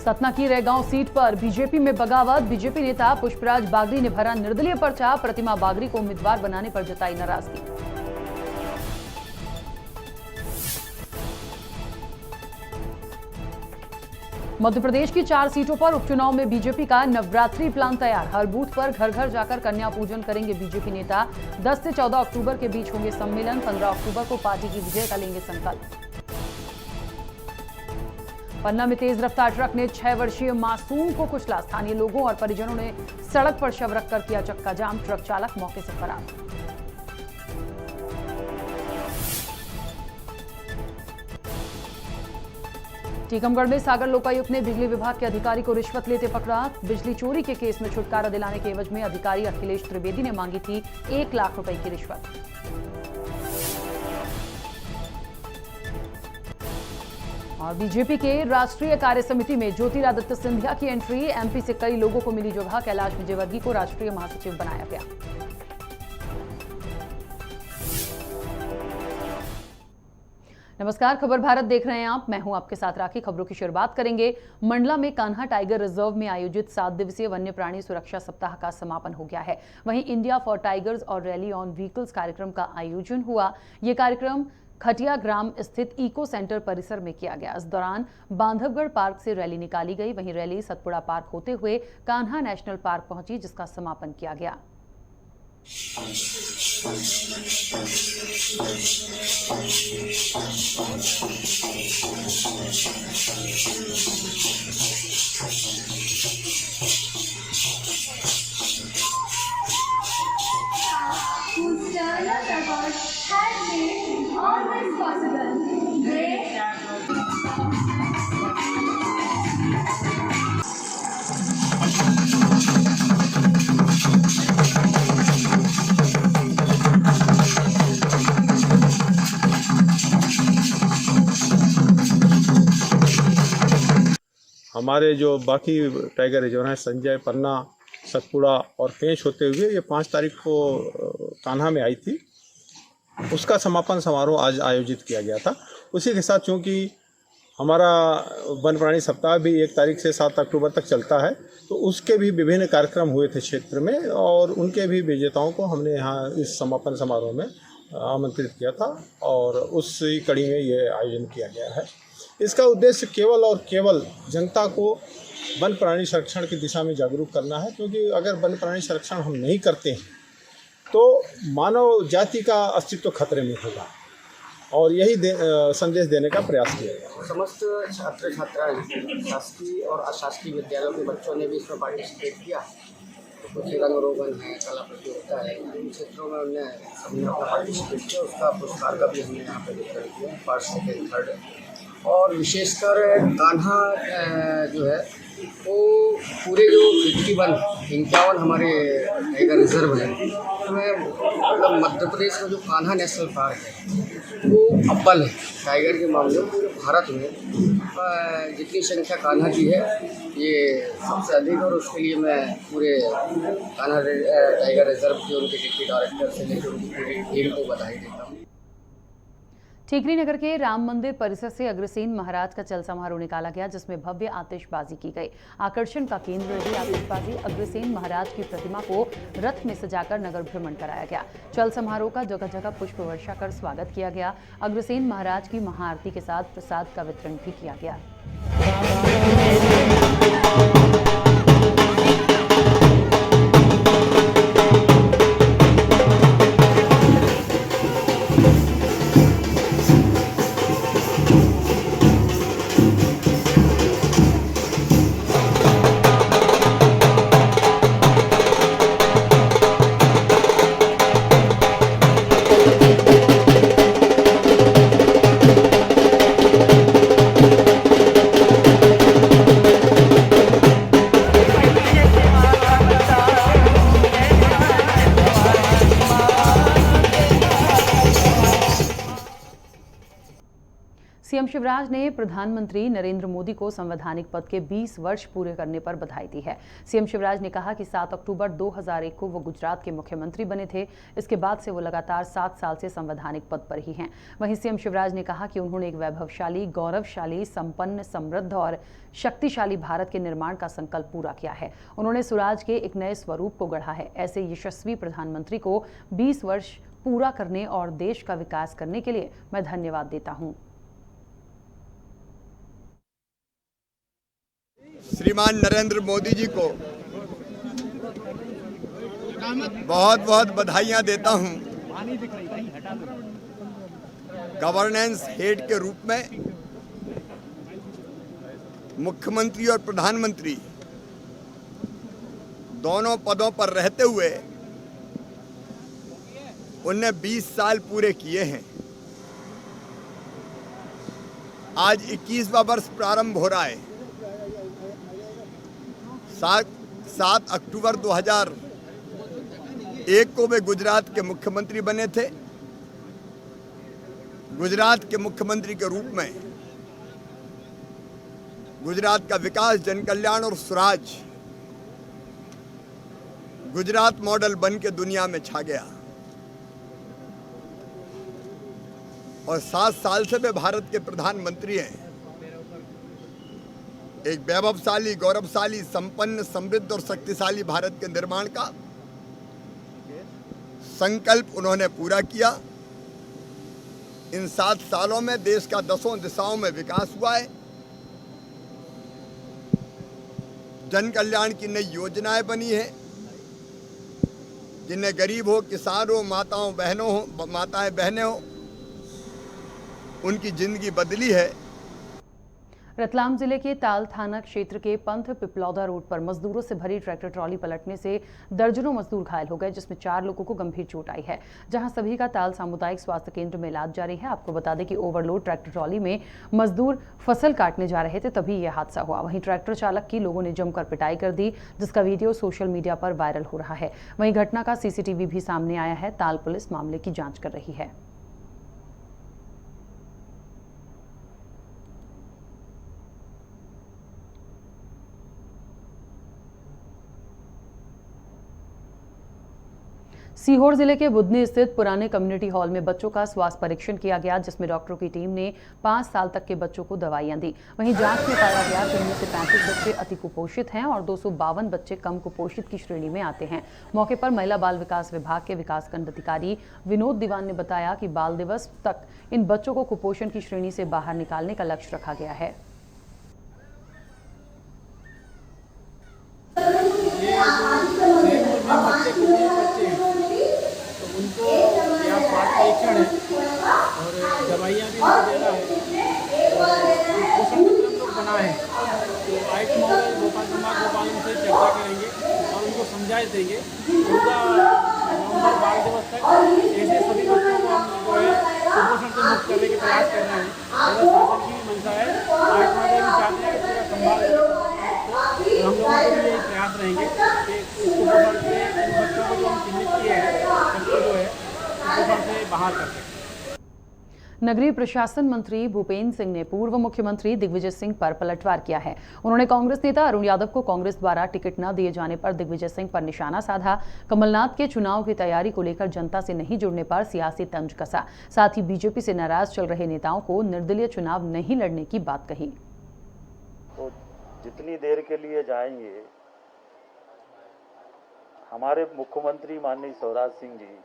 सतना की रैगांव सीट पर बीजेपी में बगावत। बीजेपी नेता पुष्पराज बागरी ने भरा निर्दलीय पर्चा। प्रतिमा बागरी को उम्मीदवार बनाने पर जताई नाराजगी। मध्य प्रदेश की 4 सीटों पर उपचुनाव में बीजेपी का नवरात्रि प्लान तैयार। हर बूथ पर घर घर जाकर कन्या पूजन करेंगे बीजेपी नेता। 10 से 14 अक्टूबर के बीच होंगे सम्मेलन। 15 अक्टूबर को पार्टी की विजय का लेंगे संकल्प। पन्ना में तेज रफ्तार ट्रक ने 6 वर्षीय मासूम को कुचला। स्थानीय लोगों और परिजनों ने सड़क पर शव रखकर किया चक्का जाम। ट्रक चालक मौके से फरार। टीकमगढ़ में सागर लोकायुक्त ने बिजली विभाग के अधिकारी को रिश्वत लेते पकड़ा। बिजली चोरी के केस में छुटकारा दिलाने के एवज में अधिकारी अखिलेश त्रिवेदी ने मांगी थी 1 लाख रुपए की रिश्वत। और बीजेपी के राष्ट्रीय कार्य समिति में ज्योतिरादित्य सिंधिया की एंट्री। एमपी से कई लोगों को मिली जगह। कैलाश विजयवर्गीय को राष्ट्रीय महासचिव बनाया गया। नमस्कार, खबर भारत देख रहे हैं आप। मैं हूं आपके साथ राखी। खबरों की शुरुआत करेंगे। मंडला में कान्हा टाइगर रिजर्व में आयोजित 7 दिवसीय वन्य प्राणी सुरक्षा सप्ताह का समापन हो गया है। वहीं इंडिया फॉर टाइगर्स और रैली ऑन व्हीकल्स कार्यक्रम का आयोजन हुआ। ये कार्यक्रम खटिया ग्राम स्थित इको सेंटर परिसर में किया गया। इस दौरान बांधवगढ़ पार्क से रैली निकाली गई। वहीं रैली सतपुड़ा पार्क होते हुए कान्हा नेशनल पार्क पहुंची, जिसका समापन किया गया। हमारे जो बाकी टाइगर रिजर्व हैं संजय, पन्ना, सतपुड़ा और पेंच होते हुए ये 5 तारीख को कान्हा में आई थी। उसका समापन समारोह आज आयोजित किया गया था। उसी के साथ चूँकि हमारा वन्य प्राणी सप्ताह भी 1 तारीख से 7 अक्टूबर तक चलता है, तो उसके भी विभिन्न कार्यक्रम हुए थे क्षेत्र में और उनके भी विजेताओं को हमने यहाँ इस समापन समारोह में आमंत्रित किया था और उसी कड़ी में ये आयोजन किया गया है। इसका उद्देश्य केवल और केवल जनता को वन्य प्राणी संरक्षण की दिशा में जागरूक करना है, क्योंकि अगर वन्य प्राणी संरक्षण हम नहीं करते हैं तो मानव जाति का अस्तित्व खतरे में होगा और यही संदेश देने का प्रयास किया गया। समस्त छात्र छात्राएं शासकीय और अशासकीय विद्यालयों के बच्चों ने भी इसमें पार्टिसिपेट किया। तो कुछ रंग रोगन है, कला प्रतियोगिता है, इन क्षेत्रों में हमने अपना पार्टिसिपेट किया। उसका पुरस्कार का भी हमने यहाँ पर वितरण किया, फर्स्ट, सेकेंड, थर्ड। और विशेषकर कान्हा जो है वो पूरे जो 51 हमारे टाइगर रिजर्व है, उसमें मतलब मध्य प्रदेश में जो कान्हा नेशनल पार्क है वो अव्वल है टाइगर के मामले में। पूरे भारत में जितनी संख्या कान्हा की है ये सबसे अधिक, और उसके लिए मैं पूरे कान्हा टाइगर रिजर्व के उनके डिप्टी डायरेक्टर से लेकर उनकी पूरी टीम को बधाई देता हूँ। ठीकरी नगर के राम मंदिर परिसर से अग्रसेन महाराज का चल समारोह निकाला गया, जिसमें भव्य आतिशबाजी की गई। आकर्षण का केंद्र रही आतिशबाजी। अग्रसेन महाराज की प्रतिमा को रथ में सजाकर नगर भ्रमण कराया गया। चल समारोह का जगह जगह पुष्प वर्षा कर स्वागत किया गया। अग्रसेन महाराज की महाआरती के साथ प्रसाद का वितरण भी किया गया। शिवराज ने प्रधानमंत्री नरेंद्र मोदी को संवैधानिक पद के 20 वर्ष पूरे करने पर बधाई दी है। सीएम शिवराज ने कहा कि 7 अक्टूबर 2001 को वो गुजरात के मुख्यमंत्री बने थे। इसके बाद से वो लगातार 7 साल से संवैधानिक पद पर ही हैं। वहीं सीएम शिवराज ने कहा कि उन्होंने एक वैभवशाली, गौरवशाली, संपन्न, समृद्ध और शक्तिशाली भारत के निर्माण का संकल्प पूरा किया है। उन्होंने स्वराज के एक नए स्वरूप को गढ़ा है। ऐसे यशस्वी प्रधानमंत्री को 20 वर्ष पूरा करने और देश का विकास करने के लिए मैं धन्यवाद देता हूं। श्रीमान नरेंद्र मोदी जी को बहुत बहुत बधाइयां देता हूं। गवर्नेंस हेड के रूप में मुख्यमंत्री और प्रधानमंत्री दोनों पदों पर रहते हुए उन्हें 20 साल पूरे किए हैं। आज 21वां वर्ष प्रारंभ हो रहा है। 7 अक्टूबर 2001 को वे गुजरात के मुख्यमंत्री बने थे। गुजरात के मुख्यमंत्री के रूप में गुजरात का विकास, जनकल्याण और स्वराज गुजरात मॉडल बन के दुनिया में छा गया और 7 साल से वे भारत के प्रधानमंत्री हैं। एक वैभवशाली, गौरवशाली, संपन्न, समृद्ध और शक्तिशाली भारत के निर्माण का संकल्प उन्होंने पूरा किया। इन 7 सालों में देश का 10 दिशाओं में विकास हुआ है। जन कल्याण की नई योजनाएं बनी है, जिन्हें गरीब हो, किसान हो, माताएं बहनें हो, उनकी जिंदगी बदली है। रतलाम जिले के ताल थाना क्षेत्र के पंथ पिपलौदा रोड पर मजदूरों से भरी ट्रैक्टर ट्रॉली पलटने से दर्जनों मजदूर घायल हो गए, जिसमें 4 लोगों को गंभीर चोट आई है। जहां सभी का ताल सामुदायिक स्वास्थ्य केंद्र में इलाज जारी है। आपको बता दें कि ओवरलोड ट्रैक्टर ट्रॉली में मजदूर फसल काटने जा रहे थे, तभी यह हादसा हुआ। वहीं ट्रैक्टर चालक की लोगों ने जमकर पिटाई कर दी, जिसका वीडियो सोशल मीडिया पर वायरल हो रहा है। वहीं घटना का सीसीटीवी भी सामने आया है। ताल पुलिस मामले की जांच कर रही है। सीहोर जिले के बुधनी स्थित पुराने कम्युनिटी हॉल में बच्चों का स्वास्थ्य परीक्षण किया गया, जिसमें डॉक्टरों की टीम ने 5 साल तक के बच्चों को दवाइयां दी। वहीं जांच में पाया गया कि इनमें से 35 बच्चे अति कुपोषित हैं और 252 बच्चे कम कुपोषित की श्रेणी में आते हैं। मौके पर महिला बाल विकास विभाग के विकासखंड अधिकारी विनोद दीवान ने बताया कि बाल दिवस तक इन बच्चों को कुपोषण की श्रेणी से बाहर निकालने का लक्ष्य रखा गया है। उनको यहाँ स्वास्थ्य परीक्षण है और दवाइयाँ भी उनको देना है और पोषण पत्र हम लोग बना है। तो आयुष महोदय गोपाल उनसे चर्चा करेंगे और उनको समझा देंगे। 14 नवंबर बाल दिवस तक ऐसे सभी बच्चों को हम जो है कुपोषण से मुक्त करने के प्रयास कर रहे हैं। शासन की भी मंशा है, आयुष महोदय भी चाहते हैं कि पूरा संभाल हम लोगों के लिए यही प्रयास रहेंगे कि इस कुपोषण से इन बच्चों को जो हम चिन्हित किए हैं सबको जो है कुपोषण से बाहर कर सकें। नगरीय प्रशासन मंत्री भूपेन्द्र सिंह ने पूर्व मुख्यमंत्री दिग्विजय सिंह पर पलटवार किया है। उन्होंने कांग्रेस नेता अरुण यादव को कांग्रेस द्वारा टिकट न दिए जाने पर दिग्विजय सिंह पर निशाना साधा। कमलनाथ के चुनाव की तैयारी को लेकर जनता से नहीं जुड़ने पर सियासी तंज कसा। साथ ही बीजेपी से नाराज चल रहे नेताओं को निर्दलीय चुनाव नहीं लड़ने की बात कही। तो जितनी देर के लिए जाएंगे, हमारे मुख्यमंत्री माननीय शिवराज सिंह जी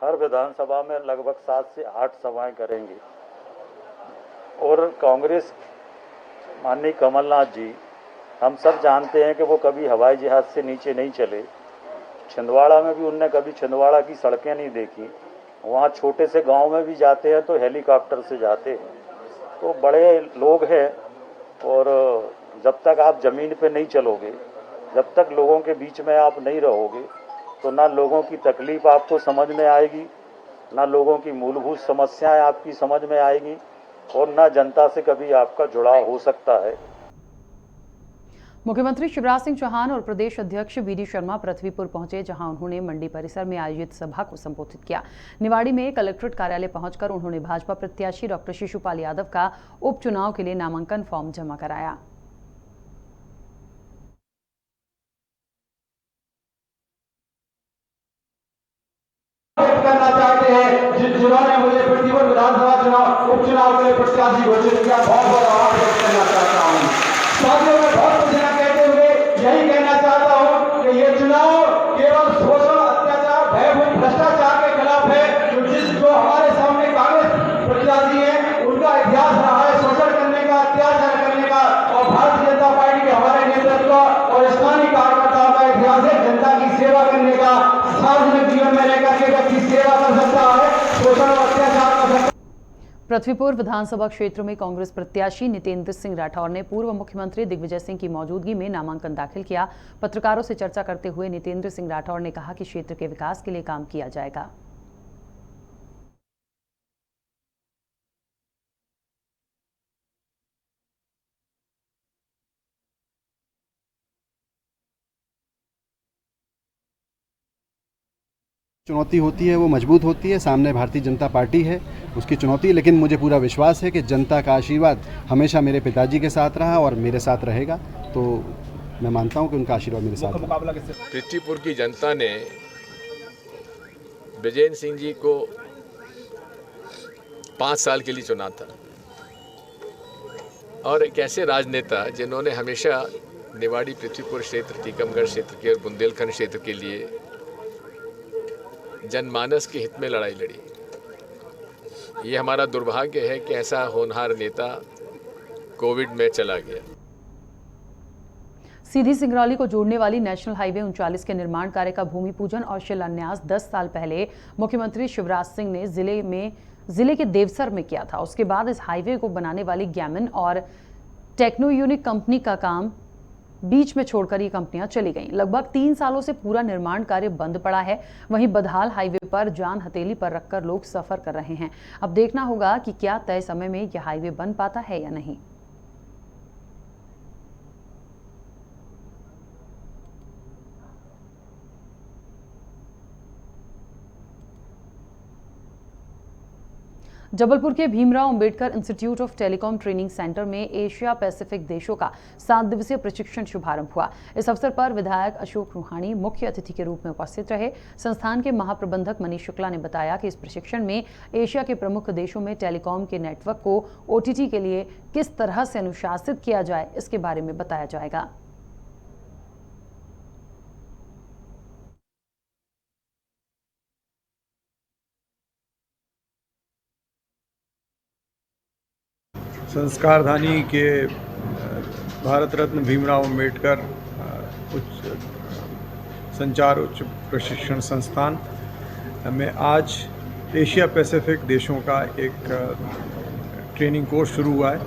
हर विधानसभा में लगभग 7 से 8 सभाएं करेंगे और कांग्रेस माननीय कमलनाथ जी, हम सब जानते हैं कि वो कभी हवाई जहाज से नीचे नहीं चले। छिंदवाड़ा में भी उनने कभी छिंदवाड़ा की सड़कें नहीं देखी। वहाँ छोटे से गांव में भी जाते हैं तो हेलीकॉप्टर से जाते हैं। तो बड़े लोग हैं और जब तक आप ज़मीन पे नहीं चलोगे, जब तक लोगों के बीच में आप नहीं रहोगे, तो ना लोगों की तकलीफ आपको समझ में आएगी, ना लोगों की मूलभूत समस्याएं आपकी समझ में आएगी और ना जनता से कभी आपका जुड़ाव हो सकता है। मुख्यमंत्री शिवराज सिंह चौहान और प्रदेश अध्यक्ष वीडी शर्मा पृथ्वीपुर पहुंचे, जहां उन्होंने मंडी परिसर में आयोजित सभा को संबोधित किया। निवाड़ी में कलेक्ट्रेट कार्यालय पहुंचकर उन्होंने भाजपा प्रत्याशी डॉक्टर शिशुपाल यादव का उपचुनाव के लिए नामांकन फॉर्म जमा कराया। करना चाहते हैं जिन्होंने मुझे पृथ्वीपुर विधानसभा चुनाव उपचुनाव के लिए प्रत्याशी घोषित किया, बहुत बहुत आभार व्यक्त करना चाहता हूँ। साथियों, मैं बहुत कुछ न कहते हुए यही कहना चाहता हूँ कि ये चुनाव केवल शोषण, अत्याचार, भयभीत, भ्रष्टाचार के खिलाफ है। जो हमारे सामने कांग्रेस प्रत्याशी है, उनका इतिहास रहा है शोषण करने का, अत्याचार करने का, और भारतीय जनता पार्टी के हमारे नेतृत्व और स्थानीय कार्यकर्ताओं का इतिहास है जनता की सेवा करने का। सार्वजनिक जीवन में रहकर के व्यक्ति सेवा कर सकता है, शोषण और अत्याचार कर सकता है। पृथ्वीपुर विधानसभा क्षेत्र में कांग्रेस प्रत्याशी नितेंद्र सिंह राठौर ने पूर्व मुख्यमंत्री दिग्विजय सिंह की मौजूदगी में नामांकन दाखिल किया। पत्रकारों से चर्चा करते हुए नितेंद्र सिंह राठौर ने कहा कि क्षेत्र के विकास के लिए काम किया जाएगा। चुनौती होती है वो मजबूत होती है। सामने भारतीय जनता पार्टी है, उसकी चुनौती, लेकिन मुझे पूरा विश्वास है कि जनता का आशीर्वाद हमेशा मेरे पिताजी के साथ रहा और मेरे साथ रहेगा। तो मैं मानता हूं कि उनका आशीर्वाद मेरे साथ है। पृथ्वीपुर की जनता ने विजय सिंह जी को 5 साल के लिए चुना था, और एक ऐसे राजनेता जिन्होंने हमेशा निवाड़ी, पृथ्वीपुर क्षेत्र, टीकमगढ़ क्षेत्र के और बुंदेलखंड क्षेत्र के लिए जनमानस के हित में लड़ाई लड़ी। ये हमारा दुर्भाग्य है कि ऐसा होनहार नेता कोविड में चला गया। सीधी सिंगरौली को जोड़ने वाली नेशनल हाईवे 39 के निर्माण कार्य का भूमि पूजन और शिलान्यास 10 साल पहले मुख्यमंत्री शिवराज सिंह ने जिले के देवसर में किया था। उसके बाद इस हाईवे को बनाने वाली गैमन और टेक्नोयूनिक कंपनी का काम बीच में छोड़कर ये कंपनियां चली गईं। लगभग 3 सालों से पूरा निर्माण कार्य बंद पड़ा है। वहीं बदहाल हाईवे पर जान हथेली पर रखकर लोग सफर कर रहे हैं। अब देखना होगा कि क्या तय समय में यह हाईवे बन पाता है या नहीं। जबलपुर के Bhimrao Ambedkar institute of telecom training centre में एशिया पैसिफिक देशों का 7 दिवसीय प्रशिक्षण शुभारंभ हुआ। इस अवसर पर विधायक अशोक रूहानी मुख्य अतिथि के रूप में उपस्थित रहे। संस्थान के महाप्रबंधक मनीष शुक्ला ने बताया कि इस प्रशिक्षण में एशिया के प्रमुख देशों में टेलीकॉम के नेटवर्क को OTT के लिए किस तरह से अनुशासित किया जाए, इसके बारे में बताया जाएगा। संस्कारधानी के भारत रत्न भीमराव अंबेडकर उच्च संचार उच्च प्रशिक्षण संस्थान में आज एशिया पैसिफिक देशों का एक ट्रेनिंग कोर्स शुरू हुआ है,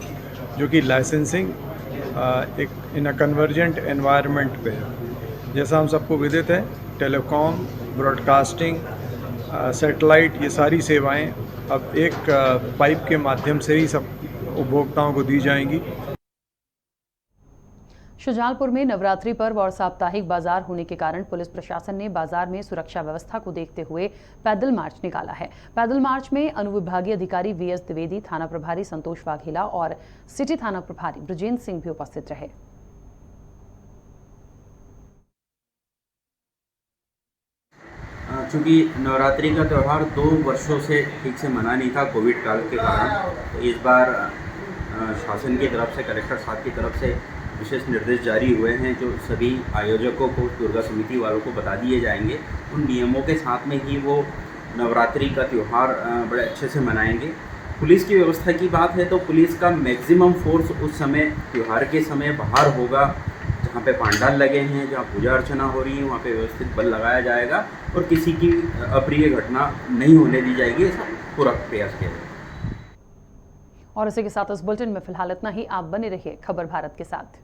जो कि लाइसेंसिंग एक इन अ कन्वर्जेंट एनवायरनमेंट पे है। जैसा हम सबको विदित है, टेलीकॉम, ब्रॉडकास्टिंग, सैटेलाइट, ये सारी सेवाएं अब एक पाइप के माध्यम से ही सब उपभोक्ताओं को दी जाएंगी। शुजालपुर में नवरात्रि पर्व और साप्ताहिक बाजार होने के कारण पुलिस प्रशासन ने बाजार में सुरक्षा व्यवस्था को देखते हुए पैदल मार्च निकाला है। पैदल मार्च में अनुविभागीय अधिकारी VS द्विवेदी, थाना प्रभारी संतोष वाघेला और सिटी थाना प्रभारी ब्रजेंद्र सिंह भी उपस्थित रहे। चूँकि नवरात्रि का त्यौहार 2 वर्षों से ठीक से मना नहीं था कोविड काल के कारण, तो इस बार शासन की तरफ से, कलेक्टर साहब की तरफ से विशेष निर्देश जारी हुए हैं, जो सभी आयोजकों को, दुर्गा समिति वालों को बता दिए जाएंगे। उन नियमों के साथ में ही वो नवरात्रि का त्यौहार बड़े अच्छे से मनाएंगे। पुलिस की व्यवस्था की बात है तो पुलिस का मैक्सिमम फोर्स उस समय त्यौहार के समय बाहर होगा, जहाँ पे पांडाल लगे हैं, जहाँ पूजा अर्चना हो रही है, वहाँ पे व्यवस्थित बल लगाया जाएगा और किसी की अप्रिय घटना नहीं होने दी जाएगी, ऐसा पूरा प्रयास किया जाएगा। और इसी के साथ इस बुलेटिन में फिलहाल इतना ही। आप बने रहिए खबर भारत के साथ।